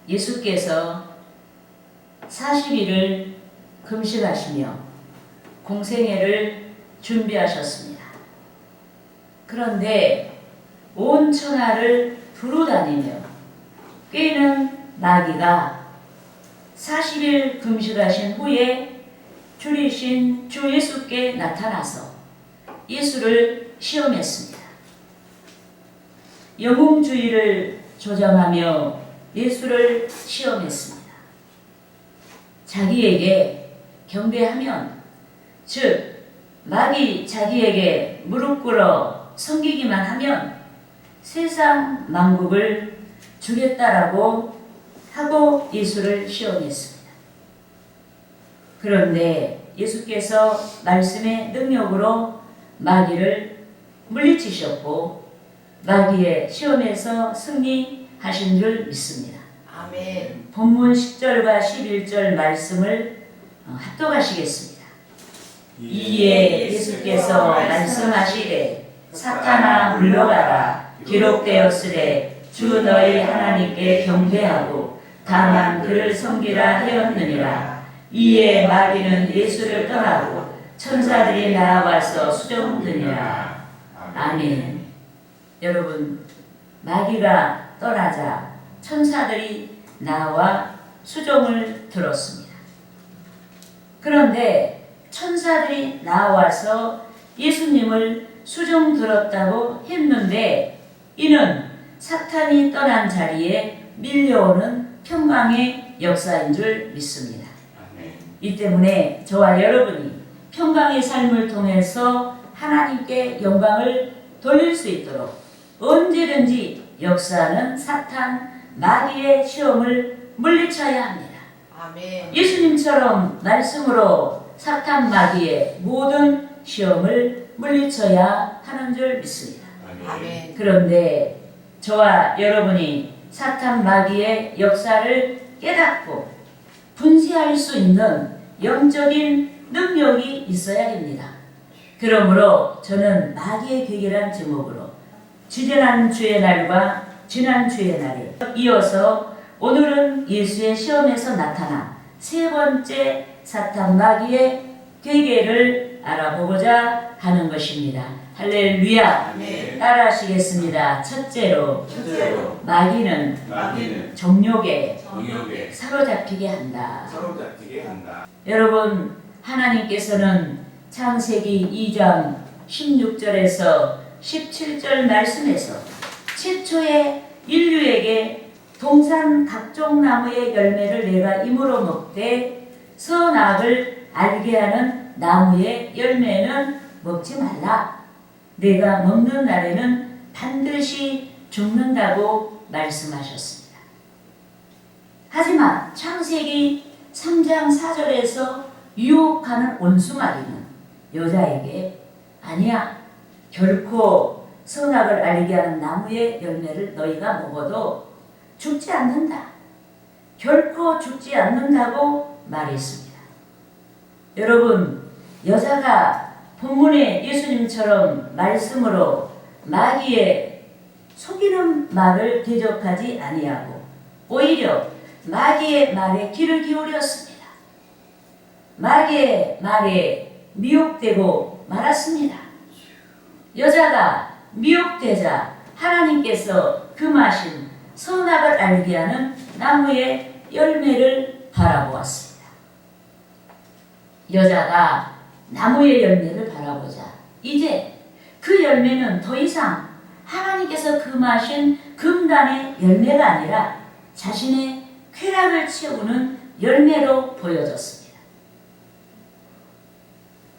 예수께서 40일을 금식하시며 공생애를 준비하셨습니다. 그런데 온 천하를 두루다니며 꾀는 마귀가 40일 금식하신 후에 주이신 주 예수께 나타나서 예수를 시험했습니다. 영웅주의를 조장하며 예수를 시험했습니다. 자기에게 경배하면, 즉 마귀 자기에게 무릎 꿇어 섬기기만 하면 세상 만국을 주겠다라고 하고 예수를 시험했습니다. 그런데 예수께서 말씀의 능력으로 마귀를 물리치셨고 마귀의 시험에서 승리하신 줄 믿습니다. 아멘. 본문 10절과 11절 말씀을 합독하시겠습니다. 이에 예수께서 말씀하시되 사탄아 물러가라. 기록되었으되 주 너희 하나님께 경배하고 다만 그를 섬기라 하였느니라. 이에 마귀는 예수를 떠나고 천사들이 나와서 수종드니라. 아멘. 여러분, 마귀가 떠나자 천사들이 나와 수종을 들었습니다. 그런데 천사들이 나와서 예수님을 수종 들었다고 했는데 이는 사탄이 떠난 자리에 밀려오는 평강의 역사인 줄 믿습니다. 이 때문에 저와 여러분이 평강의 삶을 통해서 하나님께 영광을 돌릴 수 있도록 언제든지 역사하는 사탄 마귀의 시험을 물리쳐야 합니다. 아멘. 예수님처럼 말씀으로 사탄 마귀의 모든 시험을 물리쳐야 하는 줄 믿습니다. 아멘. 그런데 저와 여러분이 사탄 마귀의 역사를 깨닫고 분쇄할 수 있는 영적인 능력이 있어야 됩니다. 그러므로 저는 마귀의 괴계란 제목으로 지난 주의 날과 지난 주의 날에 이어서 오늘은 예수의 시험에서 나타난 세 번째 사탄 마귀의 괴계를 알아보고자 하는 것입니다. 할렐루야. 아멘. 따라하시겠습니다. 첫째로 마귀는 정욕에 사로잡히게 한다. 여러분, 하나님께서는 창세기 2장 16절에서 17절 말씀에서 최초의 인류에게 동산 각종 나무의 열매를 내가 임으로 먹되 선악을 알게 하는 나무의 열매는 먹지 말라. 내가 먹는 날에는 반드시 죽는다고 말씀하셨습니다. 하지만 창세기 3장 4절에서 유혹하는 원수마귀는 여자에게 아니야, 결코 선악을 알게 하는 나무의 열매를 너희가 먹어도 죽지 않는다. 결코 죽지 않는다고 말했습니다. 여러분, 여자가 본문의 예수님처럼 말씀으로 마귀의 속이는 말을 대적하지 아니하고 오히려 마귀의 말에 귀를 기울였습니다. 마귀의 말에 미혹되고 말았습니다. 여자가 미혹되자 하나님께서 금하신 선악을 알게 하는 나무의 열매를 바라보았습니다. 여자가 나무의 열매를 바라보자 이제 그 열매는 더 이상 하나님께서 금하신 금단의 열매가 아니라 자신의 쾌락을 채우는 열매로 보여졌습니다.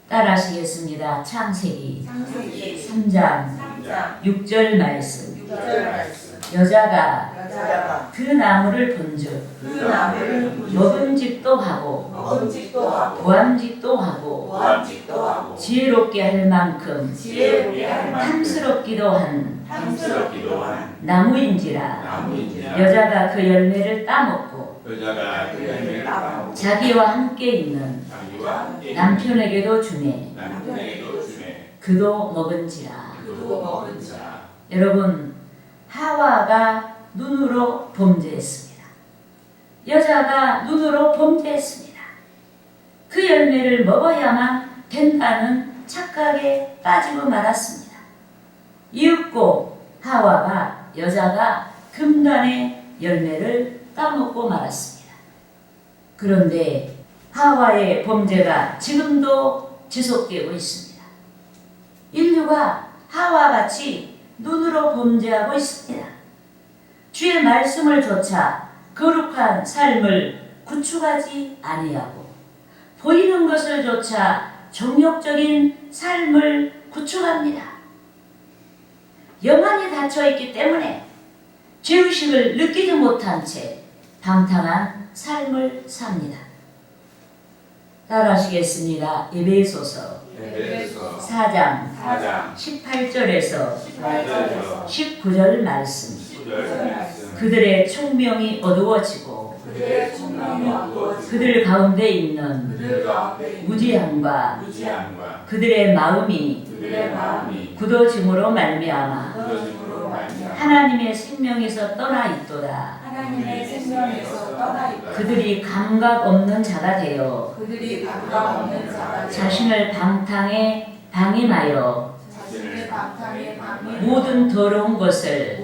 따라하시겠습니다. 창세기 3장 6절 말씀. 여자가 그 나무를 본즉 먹음직도 하고 보암직도 하고 지혜롭게 할 만큼 탐스럽기도 한 나무인지라. 여자가 그 열매를 따먹고 자기와 함께 있는 남편에게도 주매 그도 먹은지라. 여러분, 하와가 눈으로 범죄했습니다. 여자가 눈으로 범죄했습니다. 그 열매를 먹어야만 된다는 착각에 빠지고 말았습니다. 이윽고 하와가 여자가 금단의 열매를 따먹고 말았습니다. 그런데 하와의 범죄가 지금도 지속되고 있습니다. 인류가 하와와 같이 눈으로 범죄하고 있습니다. 주의 말씀을 조차 거룩한 삶을 구축하지 아니하고 보이는 것을 조차 정욕적인 삶을 구축합니다. 영안이 닫혀있기 때문에 죄의식을 느끼지 못한 채 방탕한 삶을 삽니다. 따라하시겠습니다. 에베소서 4장 18절에서 19절 말씀. 그들의 총명이 어두워지고 그들 가운데 있는 무지함과 그들의 마음이 굳어짐으로 말미암아 하나님의 생명에서 떠나 있도다. 그들이 감각 없는 자가 되어 자신을 방탕에 방임하여 모든 더러운 것을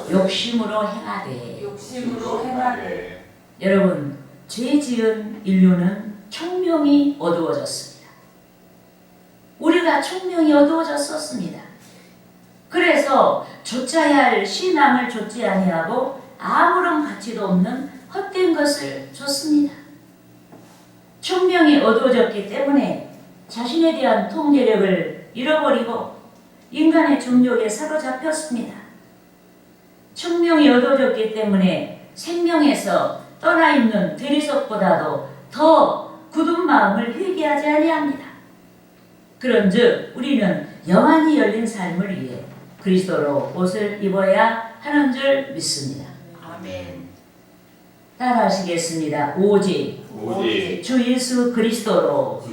욕심으로 행하되. 여러분, 죄 지은 인류는 총명이 어두워졌습니다. 우리가 총명이 어두워졌었습니다. 그래서 좇아야 할 신앙을 좇지 아니하고 아무런 가치도 없는 헛된 것을 좇습니다. 총명이 어두워졌기 때문에 자신에 대한 통제력을 잃어버리고 인간의 정욕에 사로잡혔습니다. 총명이 어두워졌기 때문에 생명에서 떠나 있는 대리석보다도 더 굳은 마음을 회개하지 아니합니다. 그런즉 우리는 영안이 열린 삶을 위해 그리스도로 옷을 입어야 하는 줄 믿습니다. 아멘. 따라하시겠습니다. 오직 주 예수 그리스도로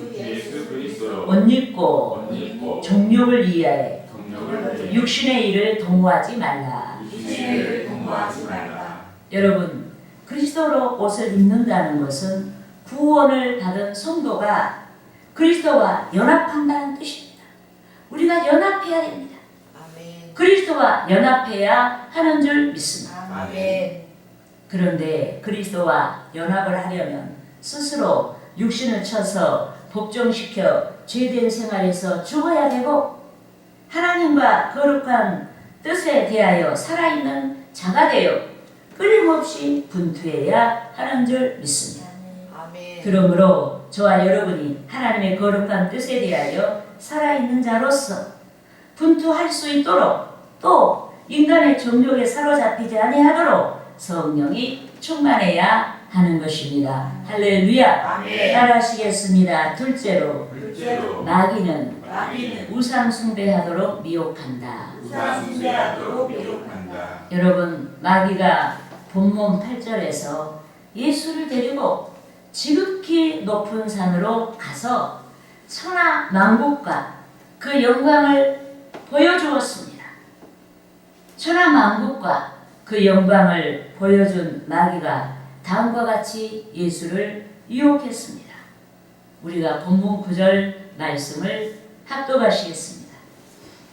옷 입고 정욕을 위하여 육신의 일을 동호하지 말라. 여러분, 그리스도로 옷을 입는다는 것은 구원을 받은 성도가 그리스도와 연합한다는 뜻입니다. 우리가 연합해야 됩니다. 아멘. 그리스도와 연합해야 하는 줄 믿습니다. 아멘. 그런데 그리스도와 연합을 하려면 스스로 육신을 쳐서 복종시켜 죄된 생활에서 죽어야 되고 하나님과 거룩한 뜻에 대하여 살아있는 자가 되어 끊임없이 분투해야 하는 줄 믿습니다. 아멘. 그러므로 저와 여러분이 하나님의 거룩한 뜻에 대하여 살아있는 자로서 분투할 수 있도록 또 인간의 정욕에 사로잡히지 아니하도록 성령이 충만해야 하는 것입니다. 할렐루야. 아멘. 따라하시겠습니다. 둘째로 마귀는 우상 숭배하도록 미혹한다. 여러분, 마귀가 본문 8절에서 예수를 데리고 지극히 높은 산으로 가서 천하 만국과 그 영광을 보여주었습니다. 천하 만국과 그 영광을 보여준 마귀가 다음과 같이 예수를 유혹했습니다. 우리가 본문 9절 말씀을 합독하시겠습니다.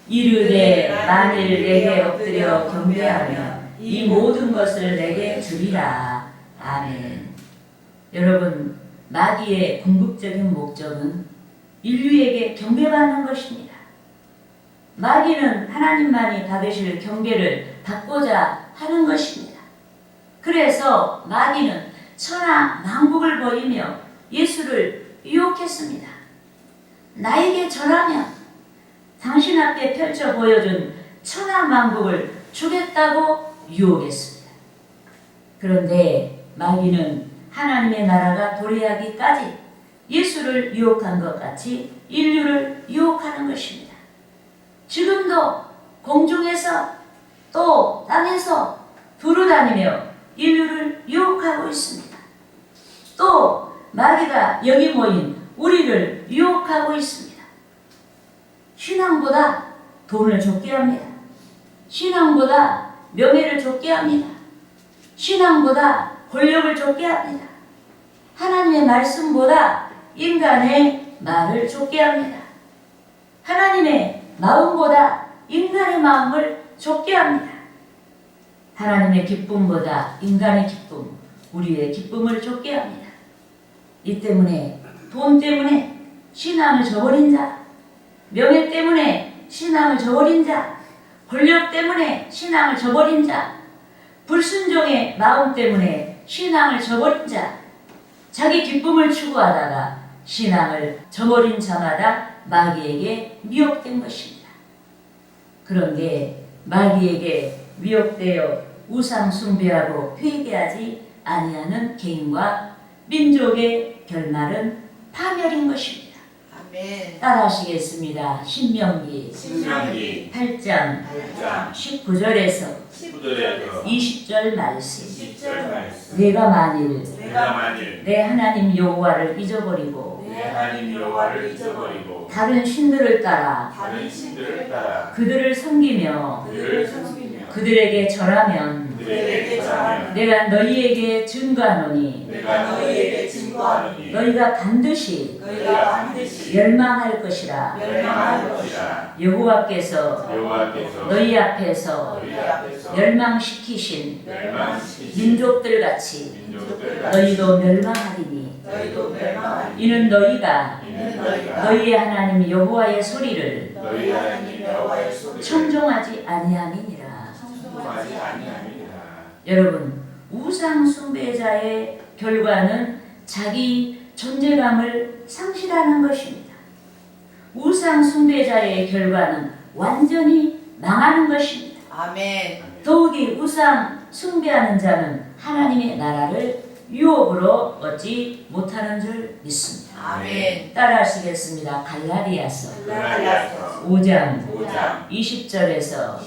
이르되 만일 내게 엎드려 경배하면 이 모든 것을 내게 주리라. 아멘. 여러분, 마귀의 궁극적인 목적은 인류에게 경배받는 것입니다. 마귀는 하나님만이 받으실 경배를 받고자 하는 것입니다. 그래서 마귀는 천하 만국을 보이며 예수를 유혹했습니다. 나에게 절하면 당신 앞에 펼쳐 보여준 천하 만국을 주겠다고 유혹했습니다. 그런데 마귀는 하나님의 나라가 도래하기까지 예수를 유혹한 것 같이 인류를 유혹하는 것입니다. 지금도 공중에서 또 땅에서 두루다니며 인류를 유혹하고 있습니다. 또 마귀가 여기 모인 우리를 유혹하고 있습니다. 신앙보다 돈을 줬게 합니다. 신앙보다 명예를 줬게 합니다. 신앙보다 권력을 쫓게 합니다. 하나님의 말씀보다 인간의 말을 쫓게 합니다. 하나님의 마음보다 인간의 마음을 쫓게 합니다. 하나님의 기쁨보다 인간의 기쁨, 우리의 기쁨을 쫓게 합니다. 이 때문에 돈 때문에 신앙을 저버린 자, 명예 때문에 신앙을 저버린 자, 권력 때문에 신앙을 저버린 자, 불순종의 마음 때문에 신앙을 저버린 자, 자기 기쁨을 추구하다가 신앙을 저버린 자마다 마귀에게 미혹된 것입니다. 그런데 마귀에게 미혹되어 우상 숭배하고 회개하지 아니하는 개인과 민족의 결말은 파멸인 것입니다. 아멘. 따라하시겠습니다. 신명기 8장 19절에서 20절 말씀. 내가 만일 내 하나님 여호와를 잊어버리고 다른 신들을 따라 그들을 섬기며 그들에게 절하면 내가 너희에게 증거하노니 너희가 반드시 멸망할 것이라. 여호와께서 너희 앞에서 멸망시키신 민족들 같이 너희도 멸망하리니 이는 너희가 너희의 하나님 여호와의 소리를 청종하지 아니함이니라. 여러분, 우상 숭배자의 결과는 자기 존재감을 상실하는 것입니다. 우상 숭배자의 결과는 완전히 망하는 것입니다. 아멘. 더욱이 우상 숭배하는 자는 하나님의 나라를 유업으로 얻지 못하는 줄 믿습니다. 아멘. 따라하시겠습니다. 갈라디아서 5장 20절에서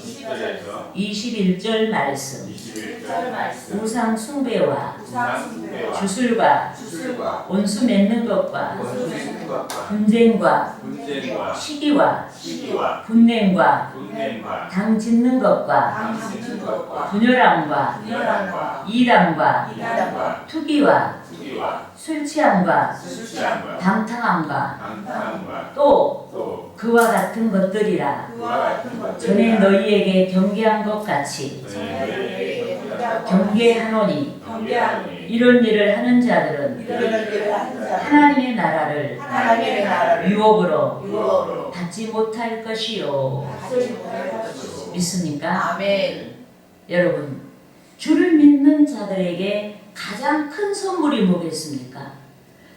21절 말씀. 우상 숭배와 주술과 온수 맺는 것과 분쟁과 시기와 분냄과 당 짓는 것과 분열함과 이랑과 투기와 술 취함과 방탕함과 또 그와 같은 것들이라. 전에 너희에게 경계한 것 같이 경계하노니 이런 일을 하는 자들은 하나님의 나라를 유업으로 받지 못할 것이요. 믿습니까? 아멘. 여러분, 주를 믿는 자들에게 가장 큰 선물이 뭐겠습니까?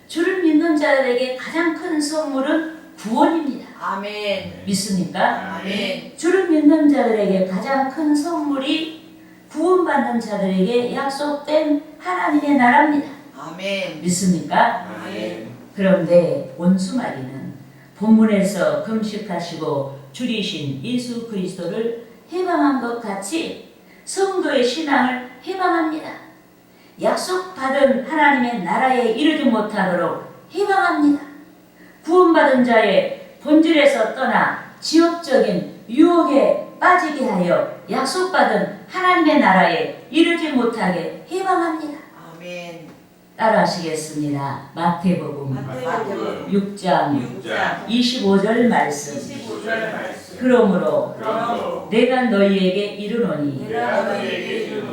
주를 믿는 자들에게 가장 큰 선물은 구원입니다. 아멘. 믿습니까? 아멘. 주를 믿는 자들에게 가장 큰 선물이 구원받는 자들에게 약속된 하나님의 나라입니다. 아멘. 믿습니까? 아멘. 그런데 원수마귀는 본문에서 금식하시고 줄이신 예수 그리스도를 해방한 것 같이 성도의 신앙을 해방합니다. 약속받은 하나님의 나라에 이르지 못하도록 해방합니다. 구원받은 자의 본질에서 떠나 지역적인 유혹에 빠지게 하여 약속받은 하나님의 나라에 이르지 못하게 해방합니다. 아멘. 따라하시겠습니다. 마태복음 마태복음 6장 25절 말씀. 그러므로 내가 너희에게 이르노니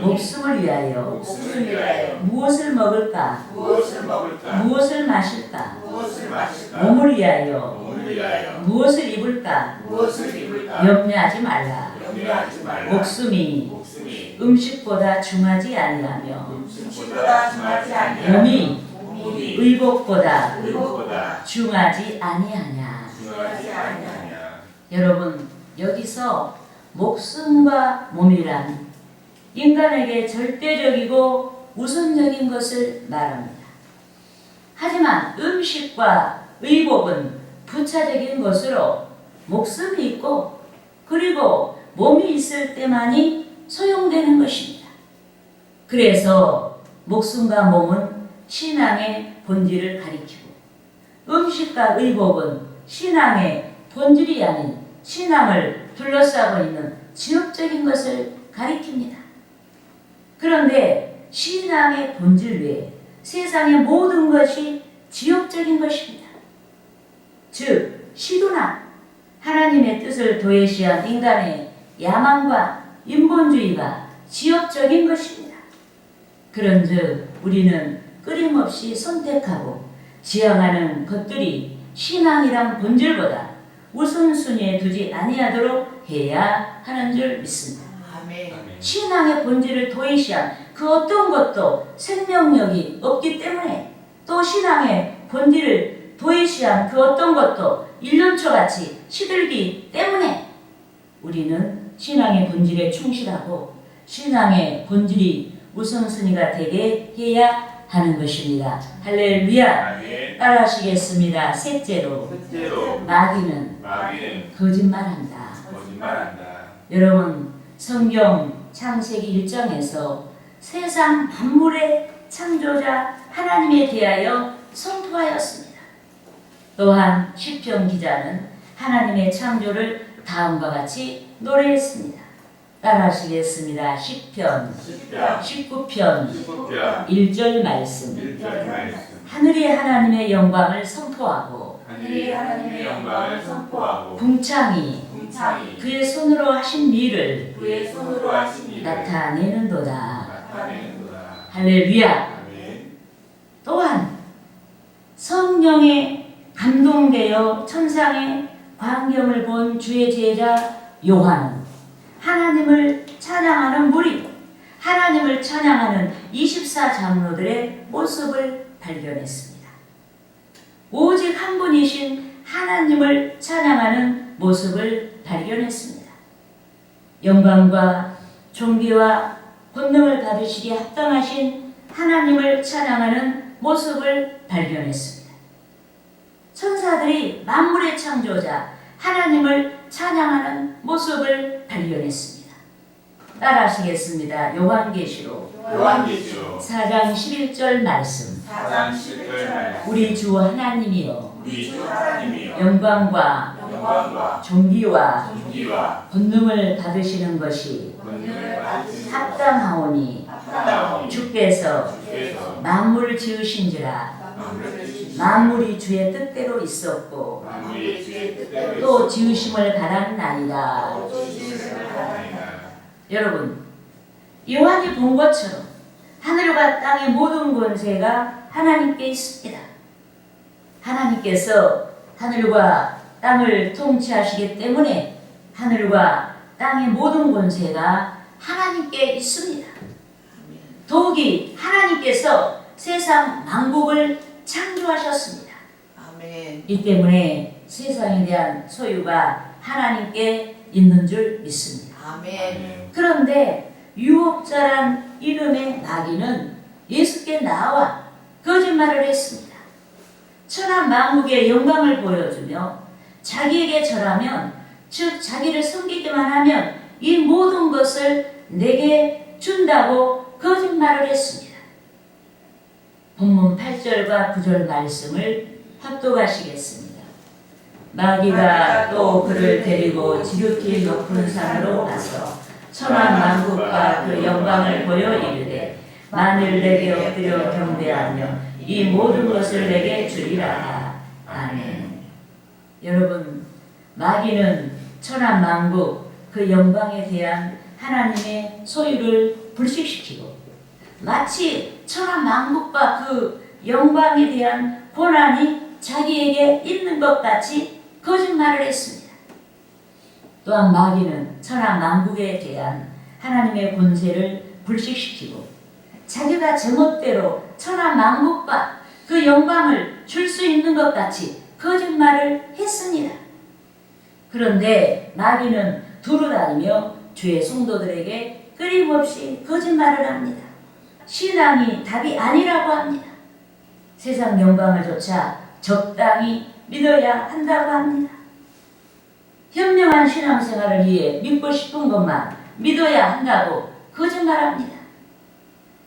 목숨을 위하여 무엇을 먹을까 무엇을 마실까 몸을 위하여 무엇을 입을까 염려하지 말라. 목숨이 음식보다 중하지 아니하며 몸이 의복보다 중하지 아니하냐. 여러분, 여기서 목숨과 몸이란 인간에게 절대적이고 우선적인 것을 말합니다. 하지만 음식과 의복은 부차적인 것으로 목숨이 있고 그리고 몸이 있을 때만이 소용되는 것입니다. 그래서 목숨과 몸은 신앙의 본질을 가리키고 음식과 의복은 신앙의 본질이 아닌 신앙을 둘러싸고 있는 지역적인 것을 가리킵니다. 그런데 신앙의 본질 외에 세상의 모든 것이 지역적인 것입니다. 즉 시도나 하나님의 뜻을 도외시한 인간의 야망과 인본주의가 지역적인 것입니다. 그런즉 우리는 끊임없이 선택하고 지향하는 것들이 신앙이란 본질보다 우선순위에 두지 아니하도록 해야 하는 줄 믿습니다. 아멘. 신앙의 본질을 도외시한 그 어떤 것도 생명력이 없기 때문에 또 신앙의 본질을 도외시한 그 어떤 것도 일년초같이 시들기 때문에 우리는 신앙의 본질에 충실하고 신앙의 본질이 우선순위가 되게 해야 하는 것입니다. 할렐루야. 아멘. 따라하시겠습니다. 셋째로 셋째로 마귀는 거짓말한다. 거짓말한다. 여러분 성경 창세기 1장에서 세상 만물의 창조자 하나님에 대하여 선포하였습니다. 또한 시편 기자는 하나님의 창조를 다음과 같이 노래했습니다. 따라하시겠습니다. 시편 19편 1절 말씀. 1절 말씀. 하늘이 하나님의 영광을 선포하고 하늘이 하나님의 영광을 선포하고 궁창이 그의 손으로 하신 일을 그의 손으로 하신 일을 나타내는도다. 나타내는도다. 할렐루야. 아멘. 또한 성령에 감동되어 천상의 광경을 본 주의 제자 요한은 하나님을 찬양하는 무리, 하나님을 찬양하는 24장로들의 모습을 발견했습니다. 오직 한 분이신 하나님을 찬양하는 모습을 발견했습니다. 영광과 존귀와 권능을 받으시기에 합당하신 하나님을 찬양하는 모습을 발견했습니다. 천사들이 만물의 창조자 하나님을 찬양하는 모습을 발견했습니다. 따라하시겠습니다. 요한계시록 4장 11절 말씀. 4장 11절 말씀. 우리 주 하나님이여 우리 주 하나님이여 영광과 영광과 존귀와 존귀와 권능을 받으시는 것이 권능을 받으시는 합당하오니 합당하오니 주께서 주께서 만물을 지으신지라 만물을 지으시고 만물이 주의 뜻대로 있었고 만물이 주의 뜻대로 또 지으심을 바랐나이다. 지으심을 바라나이다. 여러분 요한이 본 것처럼 하늘과 땅의 모든 권세가 하나님께 있습니다. 하나님께서 하늘과 땅을 통치하시기 때문에 하늘과 땅의 모든 권세가 하나님께 있습니다. 더욱이 하나님께서 세상 만국을 창조하셨습니다. 아멘. 이 때문에 세상에 대한 소유가 하나님께 있는 줄 믿습니다. 아멘. 그런데 유혹자란 이름의 마귀는 예수께 나와 거짓말을 했습니다. 천한 만국의 영광을 보여주며 자기에게 절하면 즉 자기를 섬기기만 하면 이 모든 것을 내게 준다고 거짓말을 했습니다. 본문 8절과 9절 말씀을 합독하시겠습니다. 마귀가 또 그를 데리고 지극히 높은 산으로 가서 천한 만국과 그 영광을 보여 이르되 만일 내게 엎드려 경배하며 이 모든 것을 내게 주리라. 아멘. 여러분 마귀는 천한 만국 그 영광에 대한 하나님의 소유를 불식시키고 마치 천한 만국과 그 영광에 대한 권한이 자기에게 있는 것 같이 거짓말을 했습니다. 또한 마귀는 천한 만국에 대한 하나님의 권세를 불식시키고 자기가 제멋대로 천한 만국과 그 영광을 줄 수 있는 것 같이 거짓말을 했습니다. 그런데 마귀는 두루다니며 주의 성도들에게 끊임없이 거짓말을 합니다. 신앙이 답이 아니라고 합니다. 세상 영광을 조차 적당히 믿어야 한다고 합니다. 현명한 신앙생활을 위해 믿고 싶은 것만 믿어야 한다고 거짓말합니다.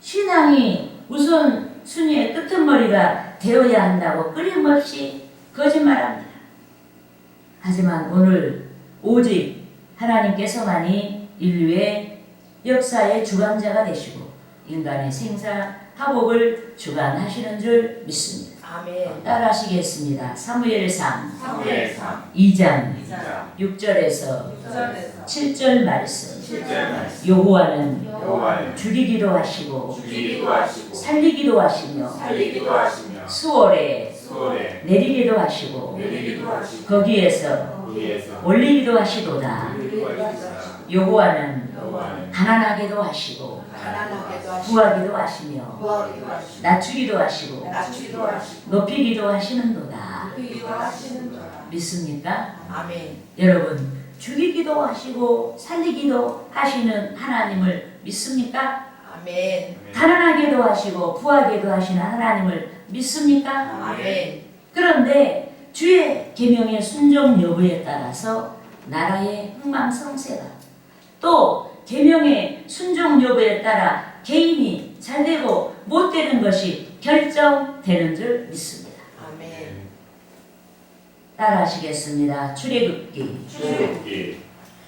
신앙이 우선 순위의 끄트머리가 되어야 한다고 끊임없이 거짓말합니다. 하지만 오늘 오직 하나님께서만이 인류의 역사의 주관자가 되시고 인간의 생사 화복을 주관하시는 줄 믿습니다. 아멘. 따라하시겠습니다. 사무엘상 사무엘상 2장 2장 6절에서 6절에서 7절 말씀. 7절 말씀. 여호와는 여호와는 죽이기도 하시고 죽이기도 하시고 살리기도 하시며 살리기도 하시며 수월에 수월에 내리기도 하시고 내리기도 하시고 거기에서 거기에서 올리기도 하시도다. 올리기도 하시사 여호와는 여호와는 가난하게도 하시고 가난하게도 하시고 부하기도 하시며 구하기도 하시고 낮추기도 하시고 낮추기도 하시고 높이기도 하시는도다. 높이기도 하시는도다. 믿습니까? 아멘. 여러분, 죽이기도 하시고 살리기도 하시는 하나님을 믿습니까? 아멘. 가난하게도 하시고 부하게도 하시는 하나님을 믿습니까? 아멘. 그런데 주의 계명의 순종 여부에 따라서 나라의 흥망성쇠가, 또 계명의 순종 여부에 따라 개인이 잘되고 못되는 것이 결정되는 줄 믿습니다. 아멘. 따라하시겠습니다. 출애굽기 출애굽기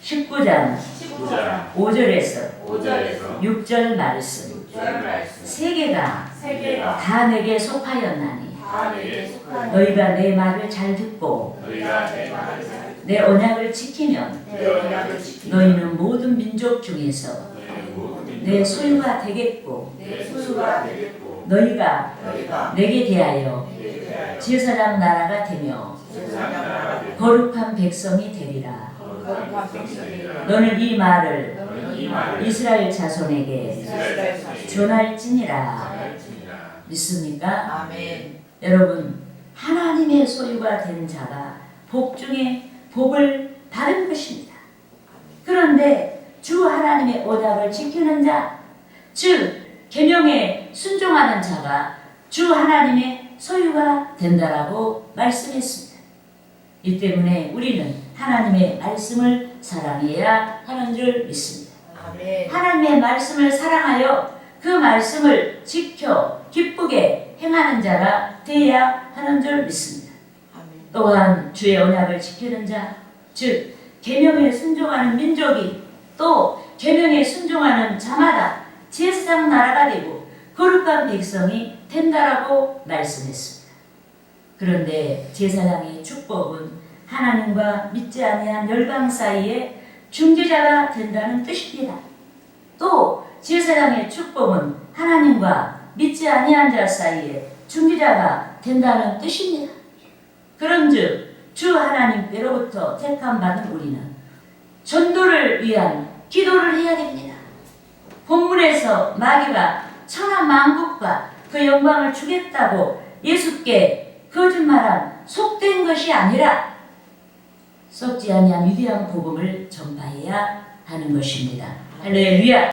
19장 9장 5절에서 5절에서 6절 말씀. 6절 말씀. 세계가 세계가 다 내게 속하였나니 다 내게 속하여 너희가 내 말을 잘 듣고 너희가 내 말을 잘 내 언약을 지키면 내 언약을 지키며 너희는 모든 민족 중에서 너희는 모든 민족 내 소유가 되겠고 내 소유가 되겠고 너희가 너희가 내게 대하여 내게 대하여 제사장 나라가 되며 세상 나라가 되고 거룩한 백성이 되리라. 거룩한 백성이라. 너는 이 말을 너는 이 말을 이스라엘 자손에게 이스라엘 자손에게 전할지니라. 전할지니라. 믿습니까? 아멘. 여러분, 하나님의 소유가 된 자가 복 중에 복을 받은 것입니다. 그런데 주 하나님의 언약을 지키는 자, 즉 계명에 순종하는 자가 주 하나님의 소유가 된다라고 말씀했습니다. 이 때문에 우리는 하나님의 말씀을 사랑해야 하는 줄 믿습니다. 아멘. 하나님의 말씀을 사랑하여 그 말씀을 지켜 기쁘게 행하는 자가 되어야 하는 줄 믿습니다. 아멘. 또한 주의 언약을 지키는 자, 즉 계명에 순종하는 민족이 또 계명에 순종하는 자마다 제사장 나라가 되고 거룩한 백성이 된다라고 말씀했습니다. 그런데 제사장의 축복은 하나님과 믿지 아니한 열방 사이에 중재자가 된다는 뜻입니다. 또 제사장의 축복은 하나님과 믿지 아니한 자 사이에 중재자가 된다는 뜻입니다. 그런즉 주 하나님께로부터 택함 받은 우리는 전도를 위한 기도를 해야 됩니다. 본문에서 마귀가 천하만국과 그 영광을 주겠다고 예수께 거짓말한 속된 것이 아니라 썩지 아니한 위대한 복음을 전파해야 하는 것입니다. 할렐루야.